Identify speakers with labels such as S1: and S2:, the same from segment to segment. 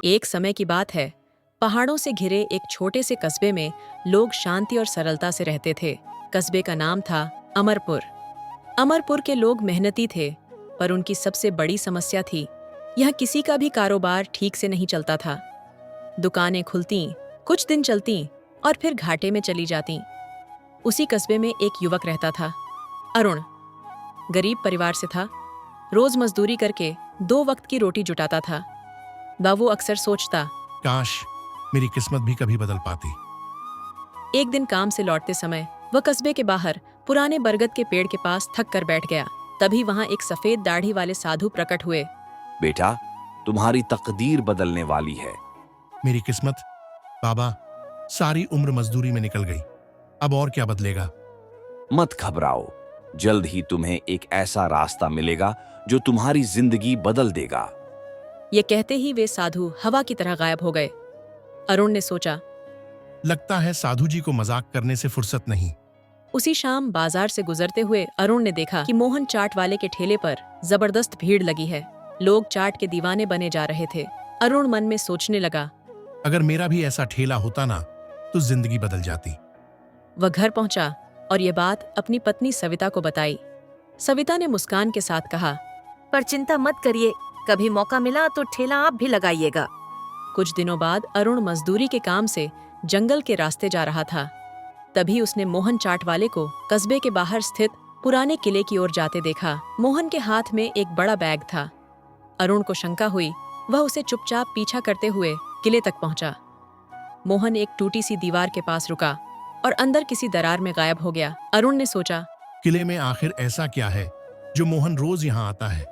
S1: एक समय की बात है, पहाड़ों से घिरे एक छोटे से कस्बे में लोग शांति और सरलता से रहते थे। कस्बे का नाम था अमरपुर। अमरपुर के लोग मेहनती थे, पर उनकी सबसे बड़ी समस्या थी, यहाँ किसी का भी कारोबार ठीक से नहीं चलता था। दुकानें खुलती, कुछ दिन चलती और फिर घाटे में चली जाती। उसी कस्बे में एक युवक रहता था, अरुण। गरीब परिवार से था, रोज मजदूरी करके 2 वक्त की रोटी जुटाता था। वो अक्सर सोचता,
S2: काश मेरी किस्मत भी कभी बदल पाती।
S1: एक दिन काम से लौटते समय वह कस्बे के बाहर पुराने बरगद के पेड़ के पास थक कर बैठ गया। तभी वहां एक सफेद दाढ़ी वाले साधु प्रकट हुए।
S3: बेटा, तुम्हारी तकदीर बदलने वाली है।
S2: मेरी किस्मत बाबा सारी उम्र मजदूरी में निकल गई, अब और क्या बदलेगा।
S3: मत घबराओ, जल्द ही तुम्हें एक ऐसा रास्ता मिलेगा जो तुम्हारी जिंदगी बदल देगा।
S1: ये कहते ही वे साधु हवा की तरह गायब हो गए। अरुण ने सोचा,
S2: लगता है साधु जी को मजाक करने से फुर्सत नहीं।
S1: उसी शाम बाजार से गुजरते हुए अरुण ने देखा कि मोहन चाट वाले के ठेले पर जबरदस्त भीड़ लगी है। लोग चाट के दीवाने बने जा रहे थे। अरुण मन में सोचने लगा,
S2: अगर मेरा भी ऐसा ठेला होता ना तो जिंदगी बदल जाती।
S1: वह घर पहुंचा और ये बात अपनी पत्नी सविता को बताई। सविता ने मुस्कान के साथ कहा,
S4: पर चिंता मत करिए, कभी मौका मिला तो ठेला आप भी लगाइएगा।
S1: कुछ दिनों बाद अरुण मजदूरी के काम से जंगल के रास्ते जा रहा था। तभी उसने मोहन चाट वाले को कस्बे के बाहर स्थित पुराने किले की ओर जाते देखा। मोहन के हाथ में एक बड़ा बैग था। अरुण को शंका हुई, वह उसे चुपचाप पीछा करते हुए किले तक पहुंचा। मोहन एक टूटी सी दीवार के पास रुका और अंदर किसी दरार में गायब हो गया। अरुण ने सोचा,
S2: किले में आखिर ऐसा क्या है जो मोहन रोज यहाँ आता है।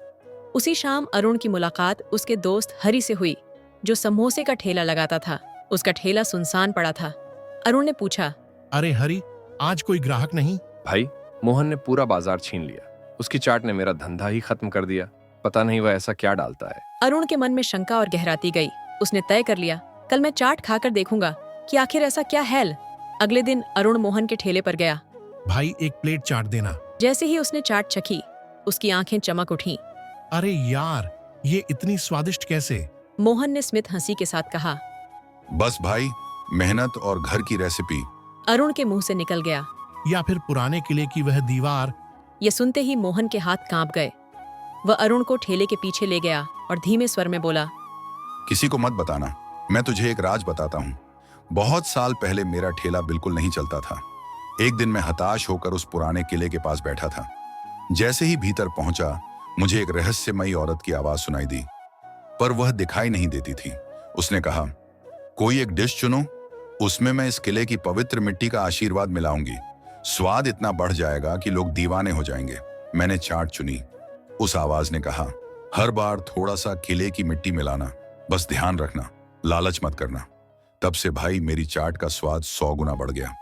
S1: उसी शाम अरुण की मुलाकात उसके दोस्त हरि से हुई, जो समोसे का ठेला लगाता था। उसका ठेला सुनसान पड़ा था। अरुण ने पूछा,
S2: अरे हरि, आज कोई ग्राहक नहीं।
S5: भाई, मोहन ने पूरा बाजार छीन लिया। उसकी चाट ने मेरा धंधा ही खत्म कर दिया। पता नहीं वह ऐसा क्या डालता है।
S1: अरुण के मन में शंका और गहराती गई। उसने तय कर लिया, कल मैं चाट खाकर देखूंगा कि आखिर ऐसा क्या है। अगले दिन अरुण मोहन के ठेले पर गया।
S2: भाई, एक प्लेट चाट देना।
S1: जैसे ही उसने चाट चखी, उसकी आंखें चमक उठीं।
S2: अरे यार, ये इतनी स्वादिष्ट कैसे।
S1: मोहन ने स्मित हंसी के साथ कहा।
S6: बस भाई, मेहनत और घर की रेसिपी।
S1: अरुण के मुंह से निकल गया।
S2: या फिर पुराने किले की वह दीवार।
S1: ये सुनते ही मोहन के हाथ कांप गए। वह अरुण को ठेले के पीछे ले गया और धीमे स्वर में बोला,
S6: किसी को मत बताना, मैं तुझे एक राज बताता हूँ। बहुत साल पहले मेरा ठेला बिल्कुल नहीं चलता था। एक दिन मैं हताश होकर उस पुराने किले के पास बैठा था। जैसे ही भीतर पहुंचा, मुझे एक रहस्यमयी औरत की आवाज सुनाई दी, पर वह दिखाई नहीं देती थी। उसने कहा, कोई एक डिश चुनो, उसमें मैं इस किले की पवित्र मिट्टी का आशीर्वाद मिलाऊंगी। स्वाद इतना बढ़ जाएगा कि लोग दीवाने हो जाएंगे। मैंने चाट चुनी। उस आवाज ने कहा, हर बार थोड़ा सा किले की मिट्टी मिलाना, बस ध्यान रखना, लालच मत करना। तब से भाई, मेरी चाट का स्वाद 100 गुना बढ़ गया।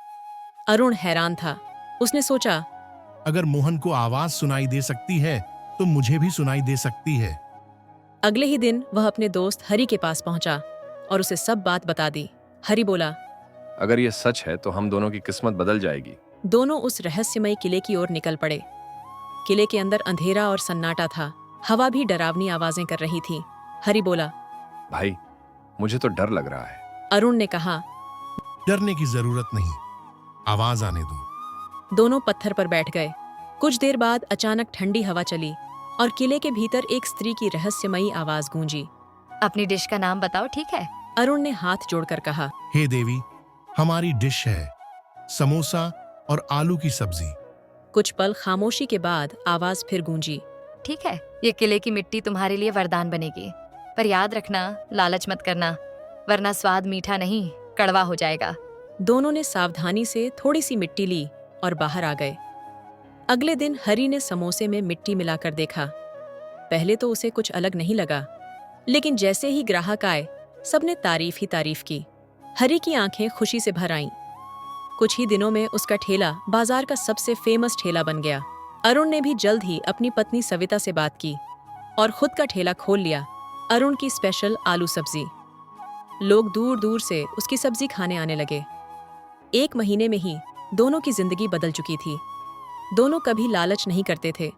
S1: अरुण हैरान था। उसने सोचा,
S2: अगर मोहन को आवाज सुनाई दे सकती है तो मुझे भी सुनाई दे सकती है।
S1: अगले ही दिन वह अपने दोस्त हरि के पास पहुंचा और उसे सब बात बता दी। हरि बोला,
S5: अगर यह सच है तो हम दोनों की किस्मत बदल जाएगी।
S1: दोनों उस रहस्यमयी किले की ओर निकल पड़े। किले के अंदर अंधेरा और सन्नाटा था। हवा भी डरावनी आवाजें कर रही थी। हरि बोला,
S5: भाई, मुझे तो डर लग रहा है।
S1: अरुण ने कहा,
S2: डरने की जरूरत नहीं, आवाज आने दो।
S1: दोनों पत्थर पर बैठ गए। कुछ देर बाद अचानक ठंडी हवा चली और किले के भीतर एक स्त्री की रहस्यमयी आवाज गूंजी।
S4: अपनी डिश का नाम बताओ, ठीक है?
S1: अरुण ने हाथ जोड़कर कहा,
S2: हे देवी, हमारी डिश है समोसा और आलू की सब्जी।
S1: कुछ पल खामोशी के बाद आवाज फिर गूंजी,
S4: ठीक है, ये किले की मिट्टी तुम्हारे लिए वरदान बनेगी, पर याद रखना, लालच मत करना, वरना स्वाद मीठा नहीं, कड़वा हो जाएगा।
S1: दोनों ने सावधानी से थोड़ी सी मिट्टी ली और बाहर आ गए। अगले दिन हरि ने समोसे में मिट्टी मिलाकर देखा। पहले तो उसे कुछ अलग नहीं लगा, लेकिन जैसे ही ग्राहक आए, सबने तारीफ ही तारीफ की। हरि की आंखें खुशी से भर आईं। कुछ ही दिनों में उसका ठेला बाजार का सबसे फेमस ठेला बन गया। अरुण ने भी जल्द ही अपनी पत्नी सविता से बात की और खुद का ठेला खोल लिया। अरुण की स्पेशल आलू सब्जी। लोग दूर दूर से उसकी सब्जी खाने आने लगे। 1 महीने में ही दोनों की जिंदगी बदल चुकी थी। दोनों कभी लालच नहीं करते थे।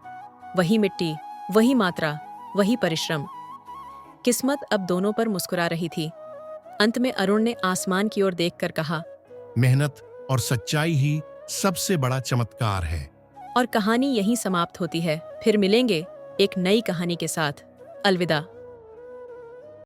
S1: वही मिट्टी, वही मात्रा, वही परिश्रम। किस्मत अब दोनों पर मुस्कुरा रही थी। अंत में अरुण ने आसमान की ओर देखकर कहा,
S2: मेहनत और सच्चाई ही सबसे बड़ा चमत्कार है।
S1: और कहानी यहीं समाप्त होती है। फिर मिलेंगे एक नई कहानी के साथ। अलविदा।